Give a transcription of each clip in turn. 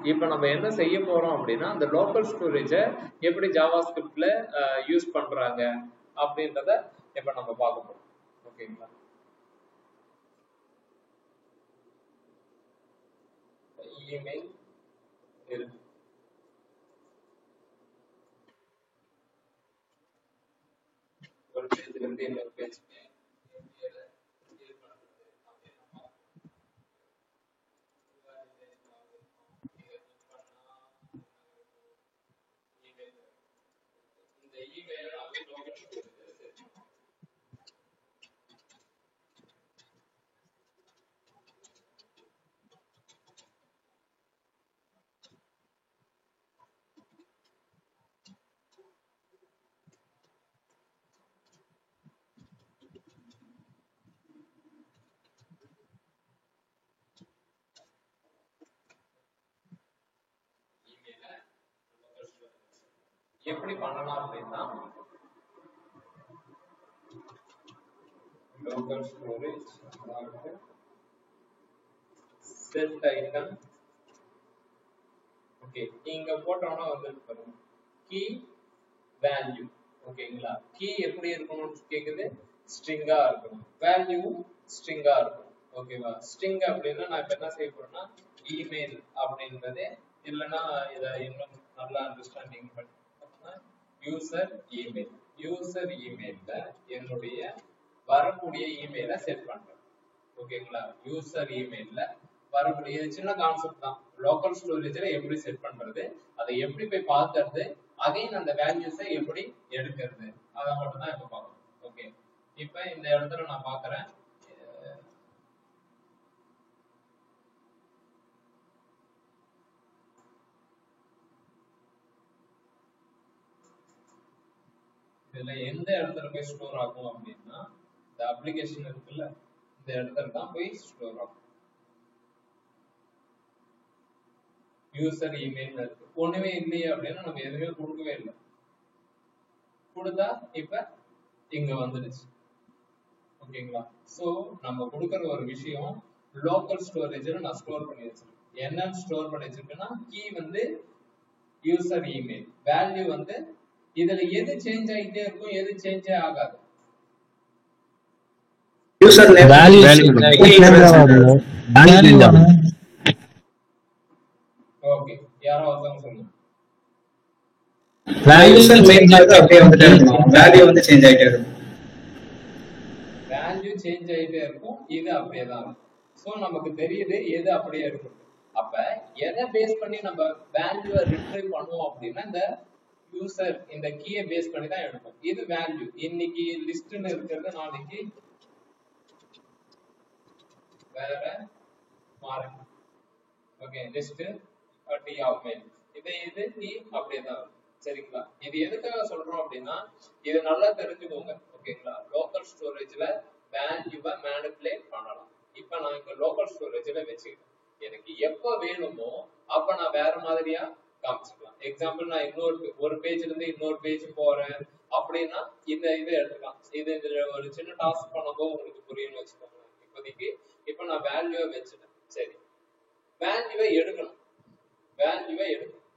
இப்போ நம்ம என்ன செய்ய போறோம் அப்படின்னா அந்த லோக்கல் ஸ்டோரேஜை எப்படி ஜாவாஸ்கிரிப்ட்ல யூஸ் பண்றாங்க அப்படின்றத இப்ப நம்ம பார்க்க போறோம். ஓகேங்களா? இமெயில் இருக்கு. ஒரு பேஜ்ல இருந்து இன்னொரு பேஜ் எப்படி பண்ணலாம் அப்படின்னா local storage set item okay நீங்க போட்டோம்னா வந்து பாருங்க key value ஓகேங்களா key எப்படி இருக்கணும்னு கேக்குது ஸ்ட்ரிங்கா இருக்கணும் வேல்யூ ஸ்ட்ரிங்கா இருக்கணும் ஓகேவா ஸ்ட்ரிங் அப்படின்னா நான் இப்ப என்ன செய்ய போறேன்னா இமெயில் அப்படின்றது இல்லனா இத இன்னும் நல்லா அண்டர்ஸ்டாண்டிங் பண்ணி யூசர் இமெயில்ல என்னுடைய வரக்கூடிய இமெயிலை செட் பண்றேன் ஓகேங்களா யூசர் இமெயில்ல வரக்கூடிய சின்ன கான்செப்ட் தான் லோக்கல் ஸ்டோரேஜ்ல எப்படி செட் பண்றது அதை எப்படி போய் பார்க்கிறது அகைன் அந்த வேல்யூஸை எப்படி எடுக்கிறது அதை மட்டும் தான் இப்ப பார்க்கணும் ஓகே இப்ப இந்த இடத்துல நான் பார்க்கறேன் இதுல எந்த இடத்துல போய் ஸ்டோர் ஆகும் அப்படின்னா இந்த அப்ளிகேஷன் இருக்குல்ல இந்த இடத்துல தான் போய் ஸ்டோர் ஆகும் யூசர் இமெயில் இருக்கு ஒண்ணுமே இல்லையே அப்படின்னா நம்ம எதுவுமே கொடுக்கவே இல்லை கொடுத்தா இப்ப இங்க வந்துடுச்சு ஓகேங்களா சோ நம்ம கொடுக்கிற ஒரு விஷயம் லோக்கல் ஸ்டோரேஜ்ல நான் ஸ்டோர் பண்ணி வச்சிருக்கேன் என்ன ஸ்டோர் பண்ணி வச்சிருக்கேன்னா கீ வந்து யூசர் இமெயில் வேல்யூ வந்து இதுல எது சேஞ்ச் ஆயிட்டே இருக்கும் எது சேஞ்ச் ஆகாது யூசர் நேம் வேல்யூ ஓகே யாரோ ஒருத்தவங்க சொல்லுங்க யூசர் நேம் அப்படியே வந்துட்டே இருக்கும் வேல்யூ வந்து சேஞ்ச் ஆயிட்டே இருக்கும் வேல்யூ சேஞ்ச் ஆயிட்டே இருக்கும் இது அப்படியே தான் இருக்கும் சோ நமக்கு தெரியுது எது அப்படியே இருக்கும் அப்ப எதை பேஸ் பண்ணி நம்ம வேல்யூவை ரிட்ரைவ் பண்ணுவோம் அப்படின்னா இந்த யூசர் இந்த கீயை பேஸ் பண்ணி தான் எடுப்போம் இது வேல்யூ இன்னைக்கு லிஸ்ட்ல இருக்கிறது நாளைக்கு வேற மாறும் okay list D of mail இது டி அப்படியே தான் சரிங்களா இது எதுக்காக சொல்றோம் அப்படின்னா இது நல்லா தெரிஞ்சுக்கோங்க ஓகேங்களா லோக்கல் ஸ்டோரேஜ்ல வேல்யூவை மேனிபுலேட் பண்ணலாம் இப்போ நான் இங்க லோக்கல் ஸ்டோரேஜ்ல வச்சுக்கிறேன் எனக்கு எப்ப வேணுமோ அப்ப நான் வேற மாதிரியா காமிச்சுக்கலாம் எக்ஸாம்பிள் நான் ஒரு பேஜ்ல இருந்து இன்னொரு பேஜ் போறேன் அப்படின்னா இந்த இதை எடுத்துக்கலாம் இது ஒரு சின்ன டாஸ்க் பண்ணப்போ உங்களுக்கு புரியும்னு வச்சுக்கோங்க இப்போதைக்கு இப்ப நான் வேல்யூவை வச்சுட்டேன் சரி வேல்யூவை எடுக்கணும்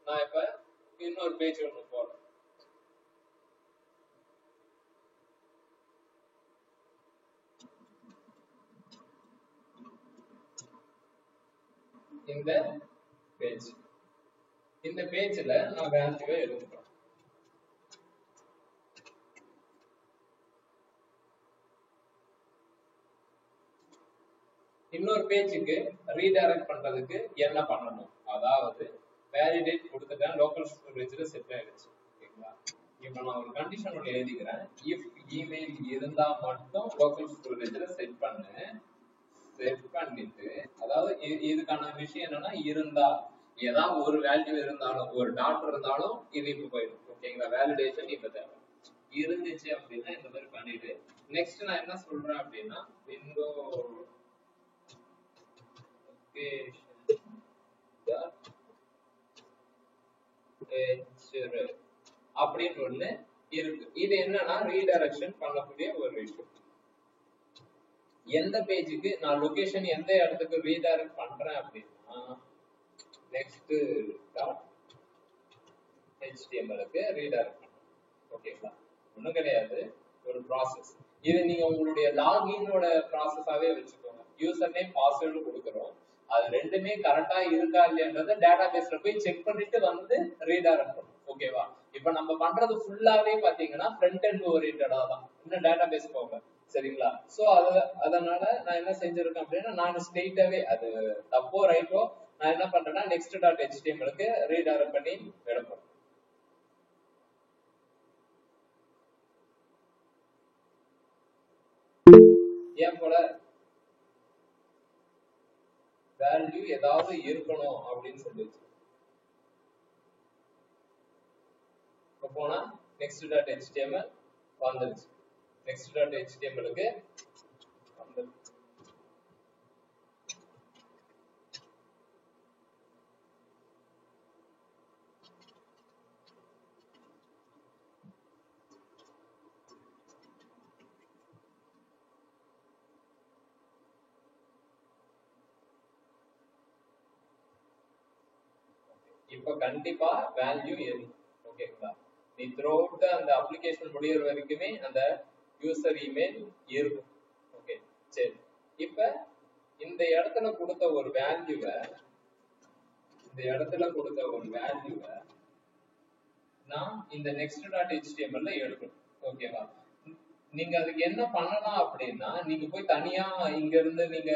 நான் இப்ப இன்னொரு பேஜ் ஒன்று போறேன் இந்த பேஜ்ல நான் வேல்யூவை எடுத்துக்கிறேன் இன்னொரு பேஜுக்கு ரீடைரக்ட் பண்றதுக்கு என்ன பண்ணணும் அதாவது வேலிடேட் கொடுத்துட்டேன் லோக்கல் ஸ்டோரேஜ்ல செட் ஆயிடுச்சு ஓகேங்களா இப்போ நான் ஒரு கண்டிஷன் ஒன்று எழுதிக்கிறேன் இஃப் இமெயில் இருந்தா மட்டும் லோக்கல் ஸ்டோரேஜ்ல செட் பண்ணிட்டு அதாவது இதுக்கான விஷயம் என்னன்னா இருந்தா ஏதாவது ஒரு வேல்யூ இருந்தாலும் ஒரு டாட் இருந்தாலும் இது இப்ப போயிடும் ஓகேங்களா வேலிடேஷன் இப்ப தேவை இருந்துச்சு அப்படின்னா இந்த மாதிரி பண்ணிட்டு நெக்ஸ்ட் நான் என்ன சொல்றேன் அப்படின்னா விண்டோ அப்படின்னு ஒண்ணு இருக்கு இது என்னன்னா ரீடைரக்ஷன் பண்ணக்கூடிய ஒரு விஷயம் எந்த பேஜுக்கு நான் லொகேஷன் எந்த இடத்துக்கு ரீடைரக்ட் பண்றேன் அப்படின்னா நெக்ஸ்ட் டாட் HTML-க்கு ரீடைரக்ட். ஓகேங்களா? ஒண்ணும் கிடையாது, ஒரு ப்ராசஸ். இது நீங்க உங்களுடைய லாகினோட ப்ராசஸாவே வச்சுக்கோங்க. யூசர் நேம் பாஸ்வேர்டு கொடுக்குறோம், அது ரெண்டுமே கரெக்டா இருக்கா இல்லையான்றத டேட்டாபேஸ்ல போய் செக் பண்ணிட்டு வந்து ரீடைரக்ட் பண்ணும். ஓகேவா? இப்போ நம்ம பண்றது ஃபுல்லாவே பாத்தீங்கன்னா ஃப்ரண்ட் எண்ட் ஓரியன்டடா தான். இன்னும் டேட்டாபேஸ் போங்க, சரிங்களா? சோ அதனால நான் என்ன செஞ்சிருக்கேன் அப்படின்னா, நான் ஸ்ட்ரெயிட்டாவே அது தப்போ ரைட்டோ நான் என்ன பண்றேன்னா நெக்ஸ்ட் டாட் HTML-க்கு ரீடைரக்ட் பண்ணி எடுப்போம். ஏன் போல வேல்யூ ஏதாவது இருக்கணும் அப்படின்னு சொல்லிச்சு. போனா நெக்ஸ்ட் டாட் HTML வந்துருச்சு. நெக்ஸ்ட் டாட் HTML-க்கு வந்துருச்சு. இப்போ கண்டிப்பா வேல்யூ இருக்கும். ஓகேங்களா? நீ த்ரூ அவுட் அந்த அப்ளிகேஷன் முடியற வரைக்குமே அந்த யூசர் இமெயில் இருக்கும். ஓகே, சரி. இப்ப இந்த இடத்துல கொடுத்த ஒரு வேல்யூவை நான் இந்த நெக்ஸ்ட் டாட் HTML-ல எடுக்கணும். ஓகேவா? நீங்க அதுக்கு என்ன பண்ணலாம் அப்படின்னா, நீங்க போய் தனியா இங்க இருந்து நீங்க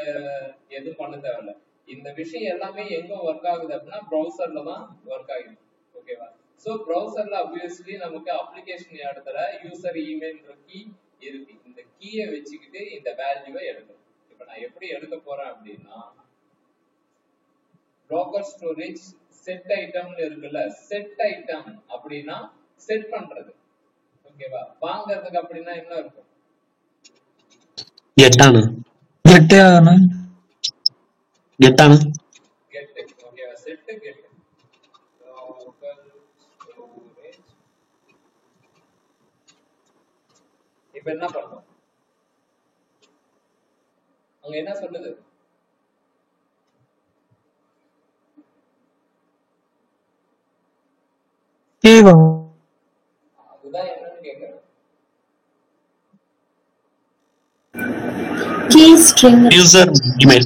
எதுவும் பண்ண தேவையில்ல. இந்த விஷயம் எல்லாமே எங்க ஒர்க் ஆகுது அப்படின்னா ப்ரௌசர்ல தான் ஒர்க் ஆகுது. ஓகேவா? சோ ப்ரௌசர்ல ஆப்வியஸ்லி நமக்கு அப்ளிகேஷன் இடத்துல யூசர் இமெயில் கீ இருக்கு. இந்த கீயை வச்சுக்கிட்டு இந்த வேல்யூவை எடுக்கணும். இப்ப நான் எப்படி எடுக்க போறேன் அப்படின்னா, லோக்கல் ஸ்டோரேஜ் செட் ஐட்டம்னு இருக்குல்ல, செட் ஐட்டம் அப்படின்னா செட் பண்றது. ஓகேவா? வாங்குறதுக்கு அப்படின்னா என்ன இருக்கும்? கெட்டானு கெட். ஓகேவா? Set get. Local storage. இப்போ என்ன பண்ணணும்? அங்க என்ன சொல்லுது? அதுதான் என்னன்னு கேக்குறேன். key string user email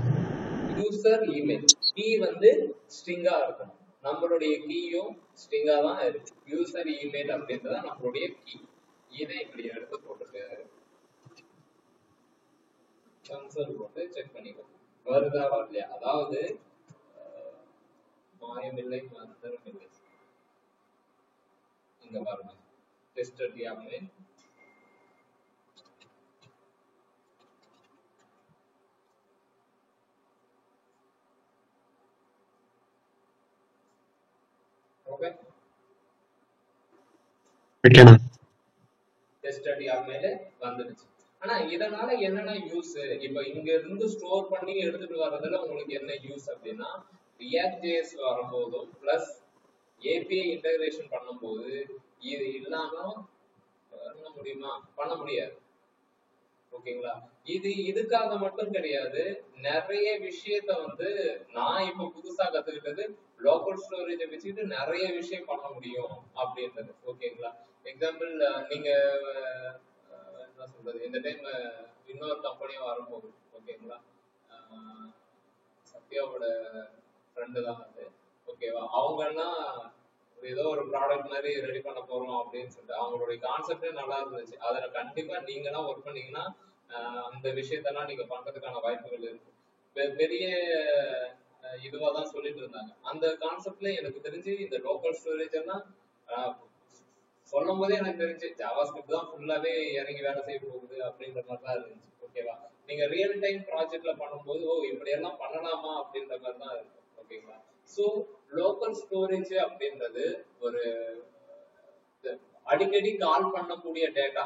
key வந்து ஸ்ட்ரிங்கா இருக்கும். நம்மளுடைய கீயும் ஸ்ட்ரிங்கா தான் இருக்கு. யூசர் இமெயில் அப்படின்றது நம்மளுடைய கீ. இதை இப்படி எடுத்து போட்டுட்டு கன்சோல் போட்டு செக் பண்ணிக்கோ, வருதா வரலையா. அதாவது மாயமில்லை மந்திரமில்லை. இங்க பாருங்க, டெஸ்டட் யாமே ஓகே. டெஸ்டட் யாமே வந்துருச்சு. ஆனா இதனால என்னென்ன யூஸ்? இப்ப இங்க இருந்து ஸ்டோர் பண்ணி எடுத்துட்டு வர்றதுல உங்களுக்கு என்ன யூஸ் அப்படின்னா, React.js வரும்போதும் பிளஸ் API இன்டகிரேஷன் பண்ணும்போது இது இல்லாம பண்ண முடியுமா? பண்ண முடியாது. ஓகேங்களா? இதுக்காக மட்டும் கிடையாது, நிறைய விஷயத்த வந்து நான் இப்ப புதுசா கத்துக்கிட்டது லோக்கல் ஸ்டோரேஜை வச்சுக்கிட்டு நிறைய விஷயம் பண்ண முடியும் அப்படின்றது. ஓகேங்களா? எக்ஸாம்பிள், நீங்க என்ன சொல்றது, இந்த டைம் இன்னொரு கம்பெனியும் வரும்போது, ஓகேங்களா, சத்யாவோட ஃப்ரெண்டு தான் அது. ஓகேவா? அவங்கன்னா ஏதோ ஒரு ப்ராடக்ட் மாதிரி ரெடி பண்ண போறோம் அப்படின்னு சொல்லிட்டு அவங்களுடைய கான்செப்டே நல்லா இருந்துச்சு. அதுல கண்டிப்பா நீங்க எல்லாம் ஒர்க் பண்ணீங்கன்னா அந்த விஷயத்தெல்லாம் நீங்க பண்றதுக்கான வாய்ப்புகள் இருக்கு. பெரிய இதுவா தான் சொல்லிட்டு இருந்தாங்க. அந்த கான்செப்ட்ல எனக்கு தெரிஞ்சு இந்த லோக்கல் ஸ்டோரேஜ் எல்லாம் சொல்லும் போதே எனக்கு தெரிஞ்சு ஜாவாஸ்கிரிப்ட் தான் ஃபுல்லாவே இறங்கி வேலை செய்ய போகுது அப்படின்ற மாதிரி தான் இருந்துச்சு. ஓகேவா? நீங்க ரியல் டைம் ப்ராஜெக்ட்ல பண்ணும்போது ஓ இப்படி எல்லாம் பண்ணலாமா அப்படின்ற மாதிரி தான் இருக்கும். ஓகேங்களா? ஸோ லோக்கல் ஸ்டோரேஜ் அப்படின்றது ஒரு அடிக்கடி கால் பண்ணக்கூடிய டேட்டா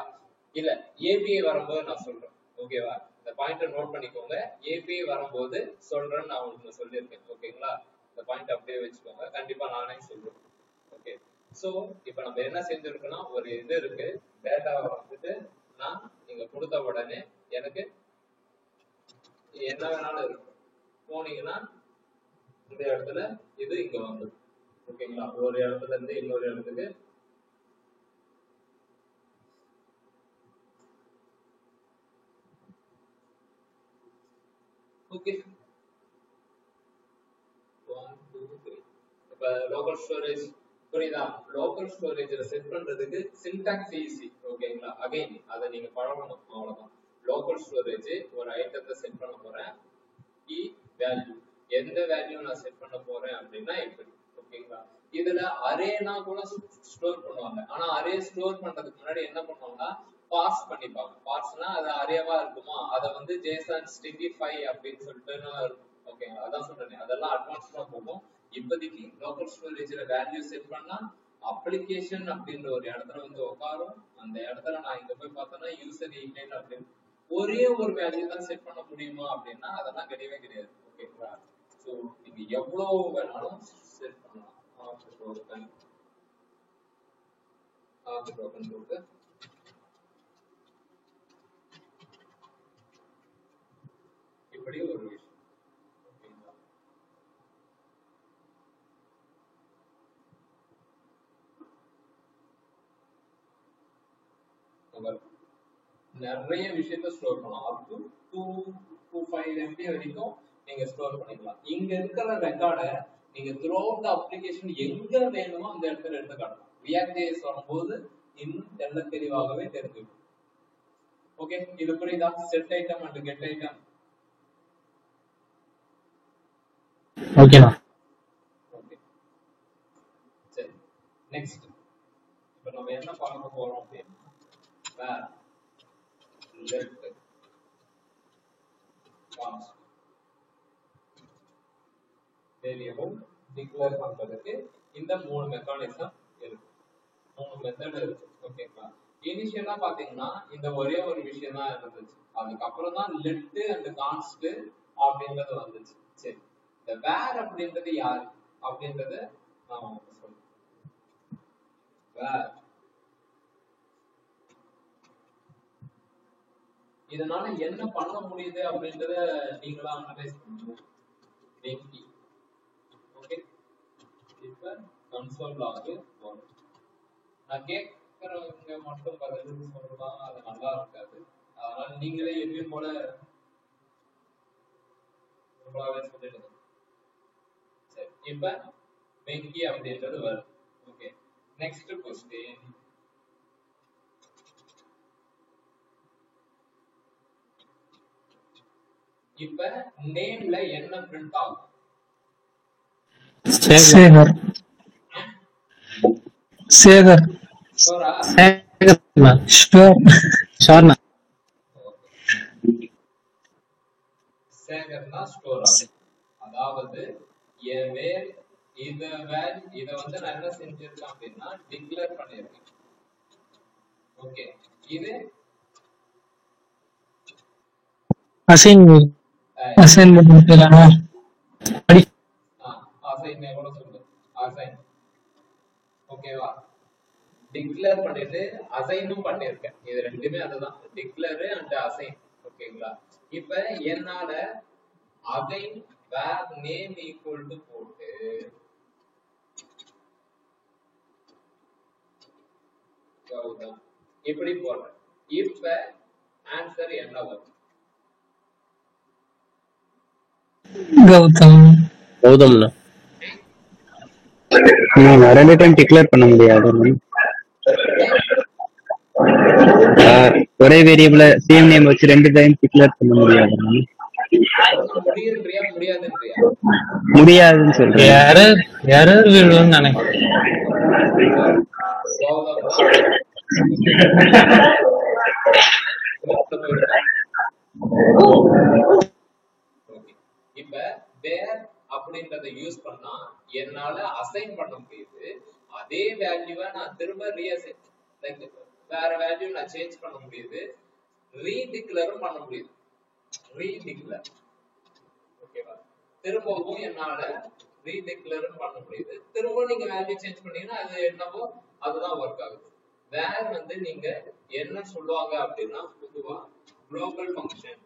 இல்ல. ஏபிஐ வரும்போது நான் சொல்றேன். ஓகேவா? இந்த பாயிண்ட நோட் பண்ணிக்கோங்க. ஏபிஐ வரும்போது சொல்றேன்னு நான் உங்களுக்கு சொல்லியிருக்கேன். ஓகேங்களா? இந்த பாயிண்ட் அப்படியே வச்சுக்கோங்க, கண்டிப்பா நானே சொல்றேன். ஓகே. சோ இப்போ நம்ம என்ன செஞ்சிருக்கோம்னா, ஒரு இது இருக்கு, டேட்டாவை வந்துட்டு நான் நீங்க கொடுத்த உடனே எனக்கு என்ன வேணாலும் இருக்கும். போனீங்கன்னா இந்த இடத்துல இது இங்க வந்து ஓகேங்களா ஒரு இடத்துல இருந்து இன்னொரு இடத்துக்கு ஓகே 1 2 3 இப்ப லோக்கல் ஸ்டோரேஜ் புரியுதா லோக்கல் ஸ்டோரேஜ்ல செட் பண்றதுக்கு சின்டாக்ஸ் ஈஸி ஓகேங்களா அகைன் அத நீங்க பழகணும் அவ்வளவுதான் லோக்கல் ஸ்டோரேஜ் ஒரு ஐட்டத்தை செட் பண்ண போறேன் கீ வேல்யூ எந்த வேல்யூ நான் செட் பண்ண போறேன் அப்படின்னா இப்படி ஓகேங்களா இதுல அரேனா கூட ஸ்டோர் பண்ணுவாங்க ஆனா அரே ஸ்டோர் பண்றதுக்கு முன்னாடி என்ன பண்ணுவாங்கன்னா பார்ஸ் பண்ணிப்பாங்க பார்ஸ்னா அது அரேவா இருக்குமா அத வந்து ஜேசன் ஸ்ட்ரிங்கிஃபை அப்படின்னு சொல்லிட்டு ஓகேங்களா அதான் சொல்றேன் அதெல்லாம் அட்வான்ஸ்டா போகும் இப்போதைக்கு லோக்கல் ஸ்டோரேஜ்ல வேல்யூ செட் பண்ணா அப்ளிகேஷன் அப்படின்ற ஒரு இடத்துல வந்து உட்காரும் அந்த இடத்துல நான் இங்க போய் பார்த்தேன்னா யூசர் இன்டென்ட் அப்படின்னு ஒரே ஒரு வேல்யூ தான் செட் பண்ண முடியுமா அப்படின்னா அதெல்லாம் கிடையவே கிடையாது ஓகேங்களா சோ நீங்க எவ்வளவு வேணாலும் செட் பண்ணலாம் ஓபன் கொடுத்து இப்படி ஒரு விஷயம் நிறைய விஷயத்தை ஸ்டோர் பண்ணலாம் அப் டு 225 MB வரைக்கும் நீங்க ஸ்டோர் பண்ணிக்கலாம் இங்க இருக்கிற ரெக்கார்டை நீங்க த்ரூ அவுட் அப்ளிகேஷன் எங்க வேணுமோ அந்த இடத்துல எடுத்து காட்டலாம் ரியாக்ட் ஜேஎஸ் வரும்போது இன்னும் தெள்ள தெளிவாகவே தெரிஞ்சுக்கும் ஓகே இது புரியுதா set item and get item ஓகேண்ணா ஓகே சரி நெக்ஸ்ட் இப்போ நம்ம என்ன பார்க்க போறோம் அப்படின்னா where left const variable declare பண்றதுக்கு இந்த மூணு மெக்கானிசம் இருக்கு மூணு மெத்தட் இருக்கு ஓகேங்களா இனிஷியலா பாத்தீங்கன்னா இந்த ஒரே ஒரு விஷயம் தான் இருந்துச்சு அதுக்கப்புறம் தான் லெட் அண்ட் கான்ஸ்ட் அப்படின்றது வந்துச்சு சரி இந்த வேர் அப்படின்றது யாரு அப்படின்றது நான் உங்களுக்கு சொல்றேன் வேர் இதனால என்ன பண்ண முடியுது அப்படின்றத நீங்களா அனலைஸ் பண்ணுங்க வெங்கி ஓகே இப்ப கன்சோல் லாக் வரும் நான் கேட்கறவங்க மட்டும் பதில் சொல்லலாம் அது நல்லா இருக்காது அதனால நீங்களே எப்பயும் போல ரொம்பவே சொல்லிடுங்க சரி இப்ப வெங்கி அப்படின்றது வரும் ஓகே நெக்ஸ்ட் क्वेश्चन இப்ப நேம்ல என்ன பிரிண்ட் ஆகும் சேகர் சேகர் ஷோரா ஷோர் ஷோர்னா சேகர்னா ஸ்டோர் அதாவது இத வந்து நான் என்ன செஞ்சிருக்கேன் அப்படின்னா டிக்ளேர் பண்ணிருக்கேன் ஓகே இது அசைன் பண்ணிட்டேனா படி அசைன் கூட சொல்லு அசைன் ஓகேவா டிக்ளேர் பண்ணிட்டு அசைனும் பண்ணிருக்கேன் இது ரெண்டுமே அதுதான் டிக்ளேர் அண்ட் அசைன் ஓகேங்களா இப்ப என்னால assign var name equal to போட்டு கௌதம் இப்படி போடுறேன் இப்ப ஆன்சர் என்ன வரும் கௌதம் கௌதம்னா ரெண்டு டைம் டிக்ளேர் பண்ண முடியாது ஒரே வேரியபிள சேம் நேம் வச்சு ரெண்டு டைம் டிக்ளேர் பண்ண முடியாது முடியுன்றியா முடியாதுன்றியா முடியாதுன்னு சொல்றேன் எரர் விழுன்னு நினைக்கிறேன் இப்ப வேர் அப்படின்றத யூஸ் பண்ணா என்னால அசைன் பண்ண முடியுது அதே வேல்யூவை நான் திரும்ப ரீஅசைன் லைக் வேற வேல்யூ நான் சேஞ்ச் பண்ண முடியுது ரீடிக்ளேரும் பண்ண முடியுது ரீடிக்ளேர் ஓகேவா திரும்பவும் என்னால ரீடிக்ளேரும் பண்ண முடியுது திரும்ப நீங்க வேல்யூ சேஞ்ச் பண்ணீங்கன்னா அது என்னவோ அதுதான் ஒர்க் ஆகுது வேர் வந்து நீங்க என்ன சொல்லுவாங்க அப்படின்னா பொதுவா குளோபல் ஃபங்க்ஷன்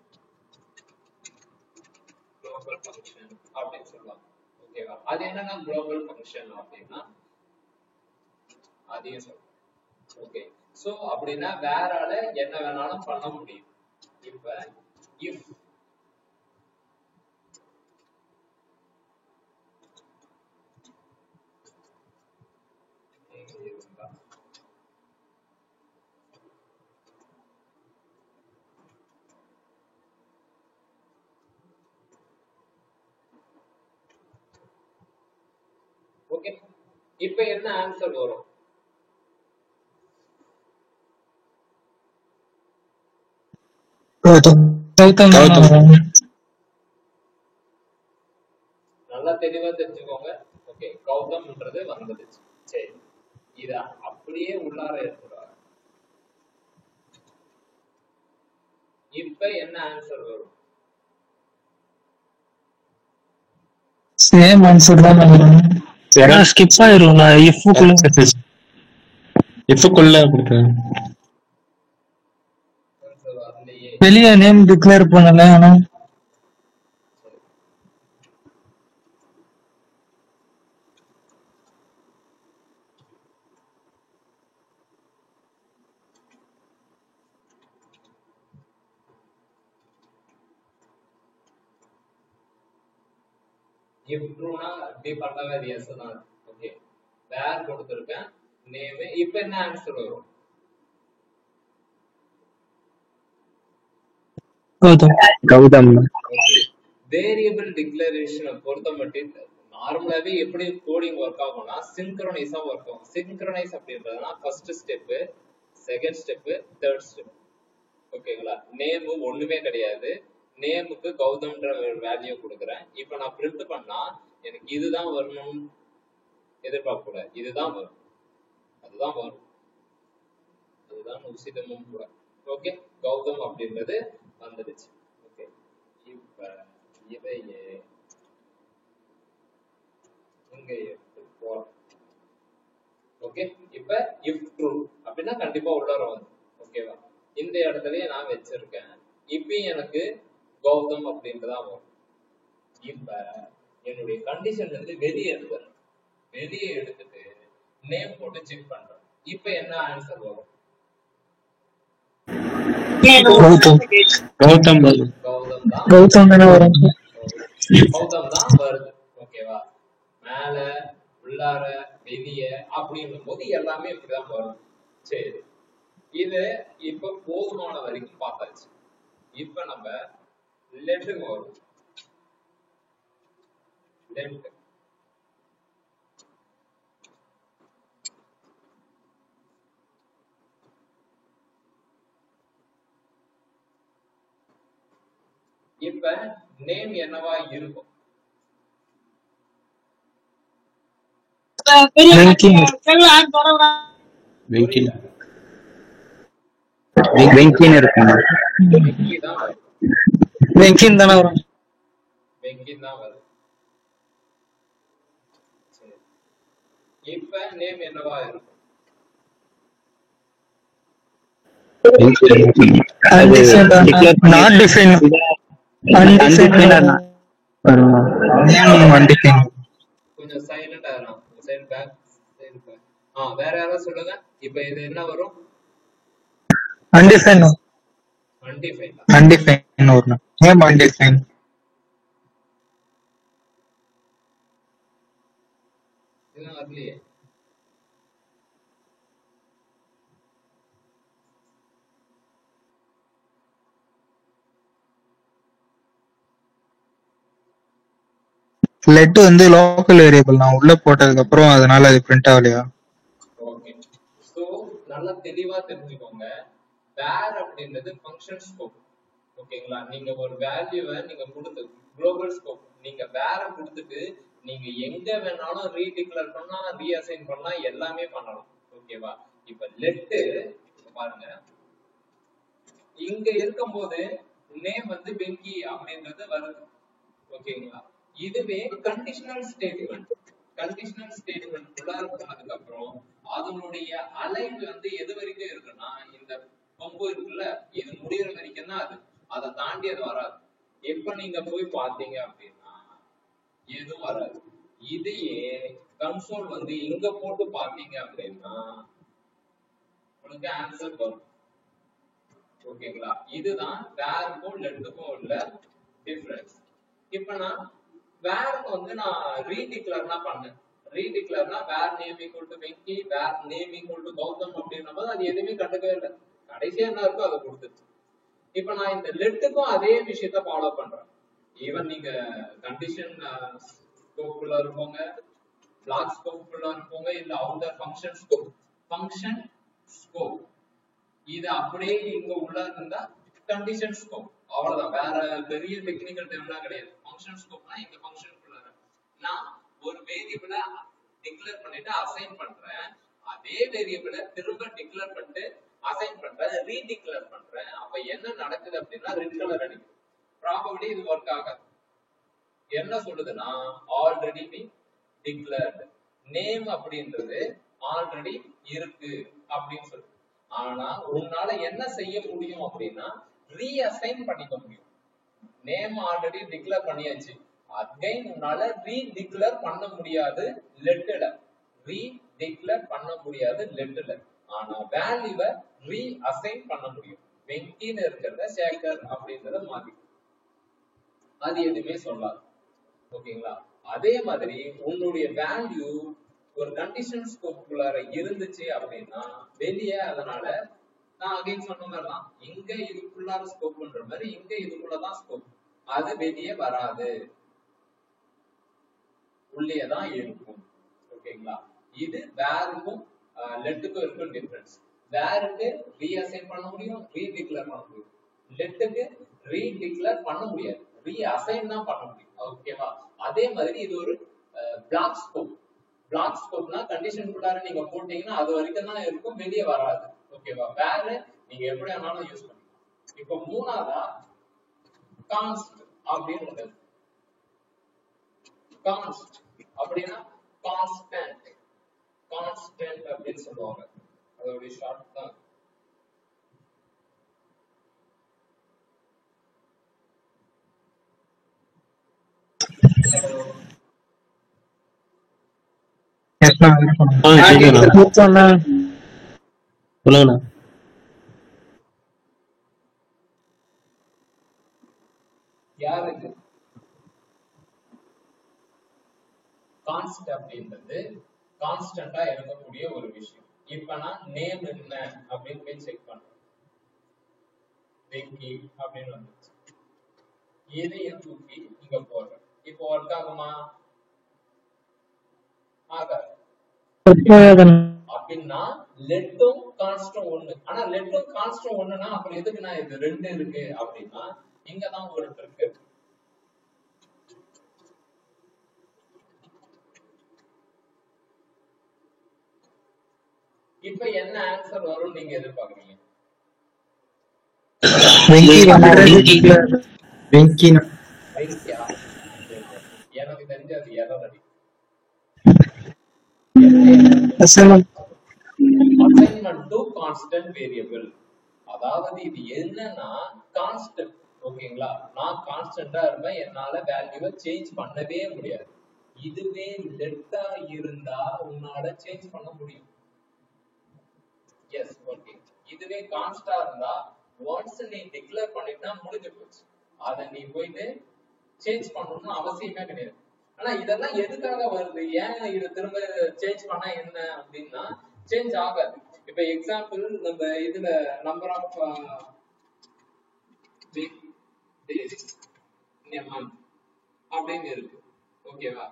அப்படின்னு சொல்லுவாங்க ஓகேவா? அது என்னன்னா குளோபல் ஃபங்க்ஷன் அப்படின்னா அதையும் சொல்றேன். ஓகே, சோ அப்படின்னா வேறால என்ன வேணாலும் பண்ண முடியும். இப்ப இஃப் ஓகே, இப்ப என்ன ஆன்சர் வரும்? நல்லா தெளிவா தெரிஞ்சுக்கோங்க. ஓகே, கௌதம்ன்றது வந்துடுச்சு. சரி, இத அப்படியே உள்ளார எடுத்துறாங்க. இப்ப என்ன ஆன்சர் வரும்? சேம் ஆன்சர் தான் வரும். ஸ்கிப் ஆயிரும்ல இஃப்க்குள்ள கொடுத்தேன். வெளியே நேம் டிக்ளேர் பண்ணல. ஆனா if true னா இப்படி பண்ணவே அது yes தான். ஓகே, வேர் கொடுத்திருக்கேன் நேம். இப்ப என்ன ஆன்சர் வரும்? கௌதம். வேரியபிள் டிக்ளரேஷனை பொறுத்த மட்டும் நார்மலாவே எப்படி கோடிங் ஒர்க் ஆகும்னா சிங்க்ரோனைஸா ஒர்க் ஆகும். சிங்க்ரோனைஸ் அப்படின்றதுனா first step, second step, third step. ஓகேங்களா? நேம் ஒண்ணுமே கிடையாது. நேமுக்கு கௌதம்ன்ற வேல்யூ கொடுக்குறேன். இப்ப நான் பிரிண்ட் பண்ணா எனக்கு இதுதான் வரணும்னு எதிர்பார்க்க கூடாது. இதுதான் வரும், அதுதான் வரும், அதுதான் உசிதமும் கூட. ஓகே, கௌதம் அப்படின்றது வந்துடுச்சு. ஓகே, இப்ப இதையே இங்க எடுத்து போறோம். ஓகே, இப்ப if true அப்படின்னா கண்டிப்பா உள்ளார வந்து. ஓகேவா? இந்த இடத்துலயே நான் வச்சிருக்கேன். இப்ப எனக்கு கௌதம் அப்படின்றதான் வரும். இப்ப என்னுடைய கண்டிஷன் வந்து வெளியே எடுத்துறேன். வெளியே எடுத்துட்டு நேம் போட்டு செக் பண்றேன். இப்ப என்ன ஆன்சர் வரும்? கௌதம் கௌதம் தான் வரும். கௌதம் தான் வருது. ஓகேவா? மேல உள்ளார வெளியே அப்படின்னும் போது எல்லாமே இப்படிதான் வரும். சரி, இது இப்ப போதுமான வரைக்கும் பார்த்தாச்சு. இப்ப நம்ம லெட்டுக்கு வரும். லெட் இப்ப நேம் என்னவா இருக்கும்? வெங்கின் இருக்கும். வெங்கின் தானே வரும். வெங்கின் தான் வரும். இப்ப நேம் என்னவா இருக்கும்? Not defined. கொஞ்சம் சைலண்டா இருக்கும். Side back side back. வேற யாராவது சொல்லுங்க. இப்ப இது என்ன வரும்? அன்டிஃபைன். அன்டிஃபைன். அன்டிஃபைன் வரும். Name undefined. இது வரலையே. லெட் வந்து லோக்கல் வேரியபிள் நான் உள்ள போட்டதுக்கு அப்புறம் அதனால அது பிரிண்ட் ஆகலையா? ஓகே, சோ நல்லா தெளிவா தெரிஞ்சுக்கோங்க. வேர் அப்படின்றது ஃபங்க்ஷன் ஸ்கோப். ஓகேங்களா? நீங்க ஒரு வேல்யூவை நீங்க கொடுத்து குளோபல் ஸ்கோப் நீங்க வேற கொடுத்துட்டு நீங்க எங்க வேணாலும் ரீடிக்ளேர் பண்ணலாம், ரீஅசைன் பண்ணலாம், எல்லாமே பண்ணலாம். ஓகேவா? இப்ப லெட் பாருங்க, இங்க இருக்கும்போது நேம் வந்து வெங்கி அப்படின்றது வருது. ஓகேங்களா? இதுவே கண்டிஷனல் ஸ்டேட்மெண்ட். கண்டிஷனல் ஸ்டேட்மெண்ட் உள்ளார போனதுக்கு அப்புறம் அதனுடைய அலைன் வந்து எது வரைக்கும் இருக்குன்னா இந்த கொம்பு இருக்குல்ல, இது முடிகிற வரைக்கும் தான் அது. அதை தாண்டி அது வராது. எப்ப நீங்க போய் பார்த்தீங்க அப்படின்னா எதுவும் வராது. இதையே கன்சோல் வந்து இங்க போட்டு பாத்தீங்க அப்படின்னா உங்களுக்கு ஆன்சர் வரும். ஓகேங்களா? இதுதான் வேர்க்கும் லெட்டுக்கும் உள்ள டிஃபரன்ஸ். இப்ப நான் வேர்க்கு வந்து நான் ரீடிக்ளேர்னா பண்ணேன். ரீடிக்ளேர்னா var name equal to Venky, var name equal to Gautham அப்படின்ற போது அது எதுவுமே கண்டுக்கவே இல்லை. கடைசியா என்ன இருக்கோ அதை கொடுத்துச்சு. இப்ப நான் இந்த லெட்டுக்கும் அதே விஷயத்த ஃபாலோ பண்றேன். ஈவன் நீங்க கண்டிஷன் ஸ்கோப்ல இருப்போங்க, பிளாக் ஸ்கோப்ல இருப்போங்க, இல்ல outer function scope. Function scope இது அப்படியே இங்க உள்ள இருந்தா கண்டிஷன் ஸ்கோப். அவ்வளவுதான், வேற பெரிய டெக்னிக்கல் டேர்ம்லாம் கிடையாது. ஃபங்க்ஷன் ஸ்கோப்னா இந்த ஃபங்க்ஷனுக்குள்ள நான் ஒரு வேரியபிளை டிக்ளேர் பண்ணிட்டு அசைன் பண்றேன். அதே வேரியபிளை திரும்ப டிக்ளேர் பண்ணிட்டு அசைன் பண்றேன், ரீடிக்ளேர் பண்றேன். அப்ப என்ன நடக்குது அப்படின்னா ரெட் கலர் அடிக்கும். ப்ராபபிலி இது ஒர்க் ஆகாது. என்ன சொல்லுதுன்னா ஆல்ரெடி பீன் டிக்ளேர்ட், நேம் அப்படின்றது ஆல்ரெடி இருக்கு அப்படின்னு சொல்லுது. ஆனா உன்னால என்ன செய்ய முடியும் அப்படின்னா ரீஅசைன் பண்ணிக்க முடியும். நேம் ஆல்ரெடி டிக்ளேர் பண்ணியாச்சு, அகைன் உன்னால ரீடிக்ளேர் பண்ண முடியாது லெட்ல. ரீடிக்ளேர் பண்ண முடியாது லெட்ல. ஆனா வேல்யூவை ரீஅசைன் பண்ண முடியும். வெங்கின்னு இருக்கிறத சேகர் அப்படின்றத மாத்தி அது எதுவுமே சொல்லாது. ஓகேங்களா? அதே மாதிரி உன்னுடைய வேல்யூ ஒரு கண்டிஷன் ஸ்கோப்புக்குள்ளார இருந்துச்சு அப்படின்னா வெளியே, அதனால நான் அகைன் சொன்ன மாதிரி தான், இங்க இதுக்குள்ளார ஸ்கோப் பண்ற மாதிரி இங்க இதுக்குள்ளதான் ஸ்கோப், அது வெளியே வராது, உள்ளே தான் இருக்கும். ஓகேங்களா? இது வேருக்கும் லெட்டுக்கும் இருக்கும் டிஃபரன்ஸ். வேருக்கு ரீஅசைன் பண்ண முடியும், ரீடிக்ளேர் பண்ண முடியும். லெட்டுக்கு ரீடிக்ளேர் பண்ண முடியாது, ரீஅசைன் தான் பண்ண முடியும். ஓகேவா? அதே மாதிரி இது ஒரு பிளாக் ஸ்கோப். பிளாக் ஸ்கோப்னா கண்டிஷனுக்குள்ளார நீங்க போட்டீங்கன்னா அது வரைக்கும் தான் இருக்கும், வெளியே வராது. ஓகேவா? வேற நீங்க எப்படி வேணாலும் யூஸ் பண்ணிக்கலாம். இப்போ மூணாவதா கான்ஸ்ட் அப்படின்னு கான்ஸ்ட் அப்படின்னா கான்ஸ்டன்ட். கான்ஸ்டன்ட் அப்படின்னு சொல்லுவாங்க, அதோட ஷார்ட் தான். சொல்லுங்கண்ணா. யாருக்கு கான்ஸ்ட் அப்படின்றது கான்ஸ்டன்டா இருக்கக்கூடிய ஒரு விஷயம். இப்ப நான் நேம் என்ன அப்படின்னு போய் செக் பண்றேன், வெங்கி அப்படின்னு வந்துச்சு. இதையும் தூக்கி இங்க போடுறேன். இப்போ ஒர்க் ஆகுமா? ஆகாது. அப்படின்னா லெட்டும் கான்ஸ்டும் ஒண்ணு. ஆனா லெட்டும் கான்ஸ்டும் ஒண்ணுன்னா அப்புறம் எதுக்கு நான் இது ரெண்டு இருக்கு அப்படின்னா இங்கதான் ஒரு ட்ரிக் இருக்கு. இப்ப என்ன ஆன்சர் வரும் நீங்க எதிர்பார்க்கறீங்க? எனக்கு தெரிஞ்ச அது எரர் அடி. Assignment to constant variable. அதாவது இது என்னன்னா கான்ஸ்டன்ட். ஓகேங்களா? நான் கான்ஸ்டன்டா இருப்பேன், என்னால வேல்யூவை சேஞ்ச் பண்ணவே முடியாது. இதுவே லெட்டா இருந்தா உன்னால சேஞ்ச் பண்ண முடியும். Yes, okay. இதுவே கான்ஸ்டா இருந்தா ஒன்ஸ் நீ டிக்ளேர் பண்ணிட்டா முடிஞ்சு போச்சு, அதை நீ போயிட்டு சேஞ்ச் பண்ணணும்னு அவசியமே கிடையாது. ஆனா இதெல்லாம் எதுக்காக வருது, ஏன் இது திரும்ப சேஞ்ச் பண்ணா என்ன அப்படின்னா சேஞ்ச் ஆகாது. இப்ப எக்ஸாம்பிள் நம்ம இதுல நம்பர் ஆஃப் அப்படின்னு இருக்கு. ஓகேவா?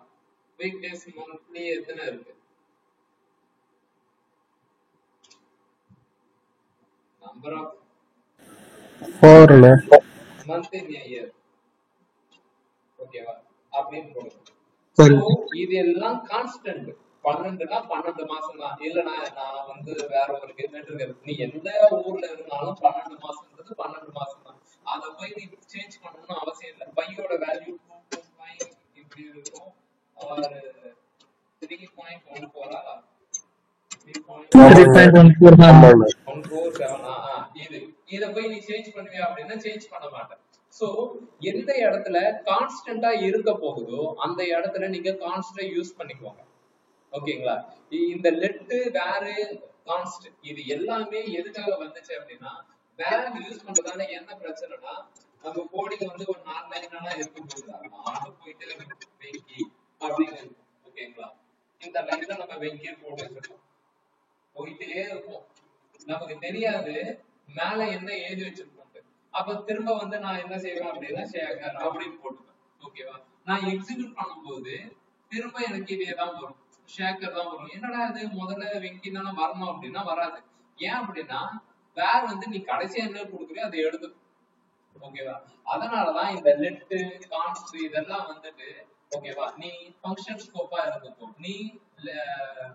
வீக் டேஸ் மந்த்லி எத்தனை இருக்கு? Number of 4 month in a year. ஓகேவா? அப்படின்னு போடுங்க. இது எல்லாம் கான்ஸ்டன்ட். 12னா 12 மாசம் தான். இல்ல நான் வந்து வேற ஒரு கிரிமெண்ட் இருக்கு, நீ எந்த ஊர்ல இருந்தாலும் 12 மாசம்ன்றது 12 மாசம் தான். அதை போய் நீ சேஞ்ச் பண்ணணும்னு அவசியம் இல்லை. பையோட வேல்யூ 2.5 இப்படி இருக்கும், or 3.14 3.14 இதை போய் நீ சேஞ்ச் பண்ணுவியா அப்படின்னா சேஞ்ச் பண்ண மாட்டேன். சோ எந்த இடத்துல கான்ஸ்டன்டா இருக்க போகுதோ அந்த இடத்துல நீங்க கான்ஸ்டன்டா யூஸ் பண்ணிக்கோங்க. ஓகேங்களா? இந்த லெட் வேர் கான்ஸ்ட் இது எல்லாமே எதுக்காக வந்துச்சு அப்படின்னா வேர் யூஸ் பண்றதால என்ன பிரச்சனைனா நம்ம கோடிங் வந்து ஒரு 4 லைனா இருக்கும் போது ஆட்டு போயிட்டு வெங்கி அப்படின்னு ஓகேங்களா? இந்த லைன்ல நம்ம வெங்கி போட்டு வச்சிருக்கோம் போயிட்டே இருக்கும் நமக்கு தெரியாது மேல என்ன எழுதி வச்சிருக்கோம். அப்ப திரும்ப வந்து நான் என்ன செய்வேன் அப்படின்னா ஷேகர் அப்படின்னு போட்டுப்பேன். ஓகேவா? நான் எக்ஸிக்யூட் பண்ணும்போது திரும்ப எனக்கு இதே தான் வரும், ஷேகர் தான் வரும். என்னடா இது முதல்ல வெங்கி தானே வரணும் அப்படின்னா வராது. ஏன் அப்படின்னா வேற வந்து நீ கடைசியா என்ன கொடுக்குறியோ அதை எடுத்து. ஓகேவா? அதனாலதான் இந்த லெட் கான்ஸ்ட் இதெல்லாம் வந்துட்டு ஓகேவா நீ ஃபங்க்ஷன் ஸ்கோப்பா இருந்துக்கோ, நீ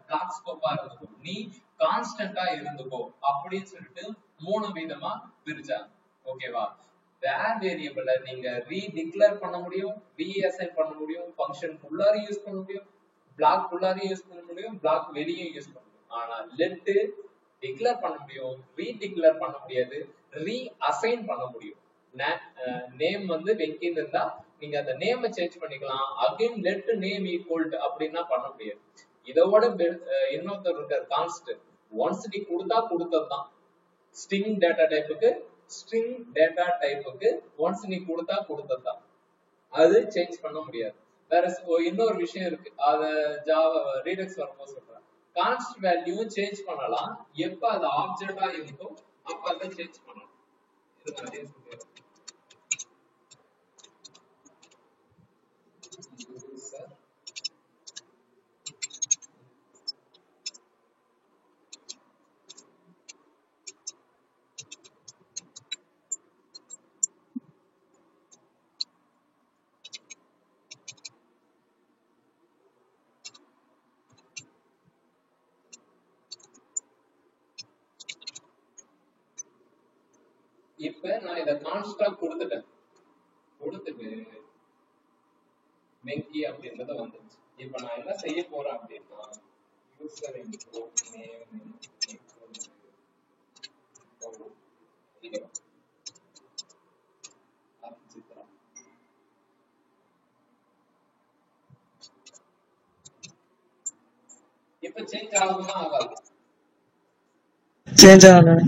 கிளாஸ் ஸ்கோப்பா இருந்துக்கோ, நீ கான்ஸ்டன்டா இருந்துக்கோ அப்படின்னு சொல்லிட்டு 3 விதமா பிரிச்சாங்க. ஓகேவா? வேர் வேரியபிள நீங்க ரீடிக்ளேர் பண்ண முடியும், ரீஅசைன் பண்ண முடியும், ஃபங்க்ஷன் உள்ளார யூஸ் பண்ண முடியும், பிளாக் உள்ளார யூஸ் பண்ண முடியும், பிளாக் வெளியே யூஸ் பண்ண முடியும். ஆனா லெட் டிக்ளேர் பண்ண முடியும், ரீடிக்ளேர் பண்ண முடியாது, ரீஅசைன் பண்ண முடியும். நேம் வந்து வெங்கின்னு இருந்தா நீங்க அந்த நேமை சேஞ்ச் பண்ணிக்கலாம். அகைன் லெட் நேம் ஈக்குவல் அப்படின்னா பண்ண முடியாது. இதோட இன்னொருத்தர் இருக்கார் கான்ஸ்ட். ஒன்ஸ் நீ கொடுத்தா கொடுத்ததுதான். ஸ்ட்ரிங் டேட்டா டைப்புக்கு ஸ்ட்ரிங் டேட்டா டைப்புக்கு ஒன்ஸ் நீ கொடுத்தா கொடுத்ததுதான், அது சேஞ்ச் பண்ண முடியாது. வேற இன்னொரு விஷயம் இருக்கு, அத ஜாவா ரீடெக்ஸ் வரும்போது சொல்றேன். கான்ஸ்ட் வேல்யூ சேஞ்ச் பண்ணலாம், எப்ப அது ஆப்ஜெக்டா இருக்கோ அப்ப அதை சேஞ்ச் பண்ணலாம். இது நிறைய சொல்றேன். இப்ப நான் இத கான்ஸ்டா கொடுத்துட்டேன், கொடுத்துட்டு வெங்கி அப்படின்றத வந்துருச்சு. இப்ப நான் என்ன செய்ய போறேன் அப்படின்னா யூசர் இன்ட்ரோ நேம் இப்ப சேஞ்ச் ஆகுமா ஆகாது? சேஞ்ச் ஆகணும்,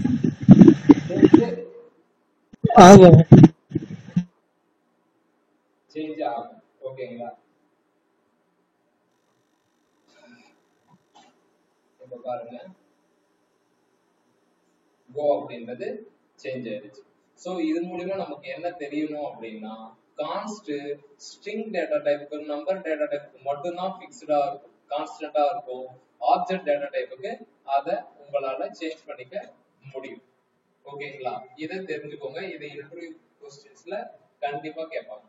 ஆகும், சேஞ்ச் ஆகும். ஓகேங்களா? இப்ப பாருங்க கோ அப்படின்றது சேஞ்ச் ஆயிடுச்சு. சோ இது மூலமா நமக்கு என்ன தெரியணும் அப்படின்னா கான்ஸ்ட் ஸ்ட்ரிங் டேட்டா டைப்புக்கு நம்பர் டேட்டா டைப்புக்கு மட்டும்தான் ஃபிக்ஸ்டா இருக்கும், கான்ஸ்டன்டா இருக்கும். ஆப்ஜெக்ட் டேட்டா டைப்புக்கு அதை உங்களால சேஞ்ச் பண்ணிக்க முடியும். ஓகேங்களா? இதை தெரிஞ்சுக்கோங்க. இதை இன்டர்வியூ क्वेश्चंसல கண்டிப்பா கேட்பாங்க.